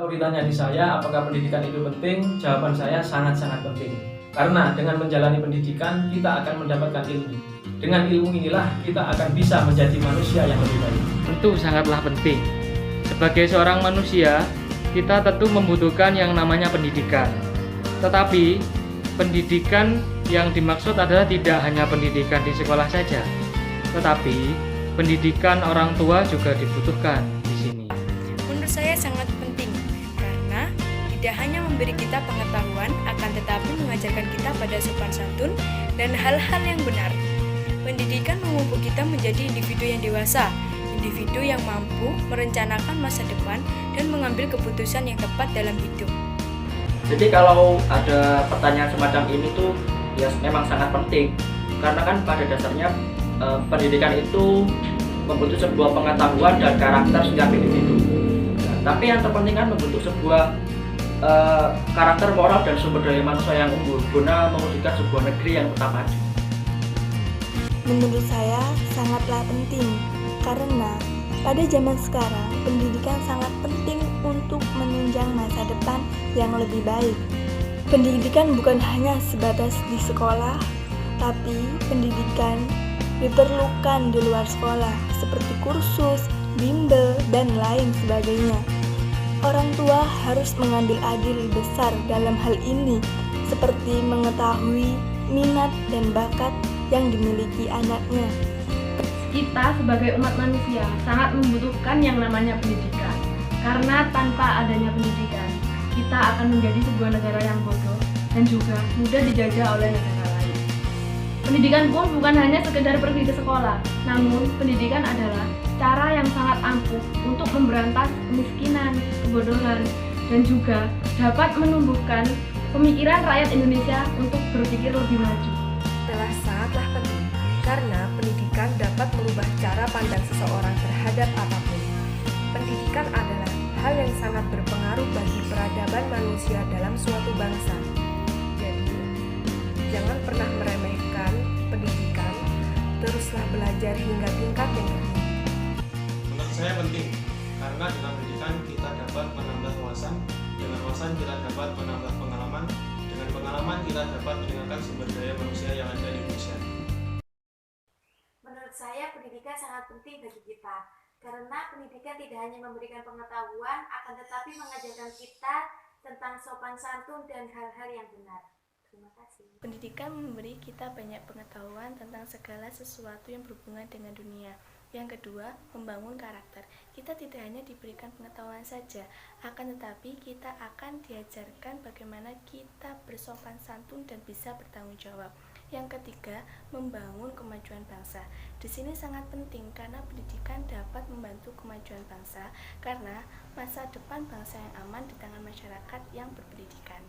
Kalau ditanya di saya apakah pendidikan itu penting, jawaban saya sangat-sangat penting. Karena dengan menjalani pendidikan kita akan mendapatkan ilmu. Dengan ilmu inilah kita akan bisa menjadi manusia yang lebih baik. Tentu sangatlah penting. Sebagai seorang manusia, kita tentu membutuhkan yang namanya pendidikan. Tetapi pendidikan yang dimaksud adalah tidak hanya pendidikan di sekolah saja, tetapi pendidikan orang tua juga dibutuhkan di sini. Menurut saya sangat penting karena tidak hanya memberi kita pengetahuan, akan tetapi mengajarkan kita pada sopan santun dan hal-hal yang benar. Pendidikan memupuk kita menjadi individu yang dewasa, individu yang mampu merencanakan masa depan dan mengambil keputusan yang tepat dalam hidup. Jadi kalau ada pertanyaan semacam ini tuh ya memang sangat penting, karena kan pada dasarnya pendidikan itu membentuk sebuah pengetahuan dan karakter setiap individu. Nah, tapi yang terpenting kan membentuk sebuah karakter moral dan sumber daya manusia yang unggul guna mewujudkan sebuah negeri yang tetap maju. Menurut saya sangatlah penting karena pada zaman sekarang pendidikan sangat penting untuk menunjang masa depan yang lebih baik. Pendidikan bukan hanya sebatas di sekolah, tapi pendidikan diperlukan di luar sekolah seperti kursus, bimbel, dan lain sebagainya. Orang tua harus mengambil andil besar dalam hal ini, seperti mengetahui minat dan bakat yang dimiliki anaknya. Kita sebagai umat manusia sangat membutuhkan yang namanya pendidikan. Karena tanpa adanya pendidikan, kita akan menjadi sebuah negara yang bodoh dan juga mudah dijajah oleh negara lain. Pendidikan pun bukan hanya sekedar pergi ke sekolah, namun pendidikan adalah cara yang sangat ampuh untuk memberantas kemiskinan, kebodohan, dan juga dapat menumbuhkan pemikiran rakyat Indonesia untuk berpikir lebih maju. Telah sangatlah penting karena pendidikan dapat merubah cara pandang seseorang terhadap apapun. Pendidikan adalah hal yang sangat berpengaruh bagi peradaban manusia dalam suatu bangsa. Jadi, jangan pernah meremehkan pendidikan, teruslah belajar hingga tingkat yang tertinggi. Menurut saya penting, karena dengan pendidikan kita dapat menambah wawasan, dengan wawasan kita dapat menambah pengalaman, dengan pengalaman kita dapat meningkatkan sumber daya manusia yang ada di Indonesia. Menurut saya pendidikan sangat penting bagi kita, karena pendidikan tidak hanya memberikan pengetahuan, akan tetapi mengajarkan kita tentang sopan santun dan hal-hal yang benar. Terima kasih. Pendidikan memberi kita banyak pengetahuan tentang segala sesuatu yang berhubungan dengan dunia. Yang kedua, membangun karakter. Kita tidak hanya diberikan pengetahuan saja, akan tetapi kita akan diajarkan bagaimana kita bersopan santun dan bisa bertanggung jawab. Yang ketiga, membangun kemajuan bangsa. Di sini sangat penting karena pendidikan dapat membantu kemajuan bangsa karena masa depan bangsa yang aman di tangan masyarakat yang berpendidikan.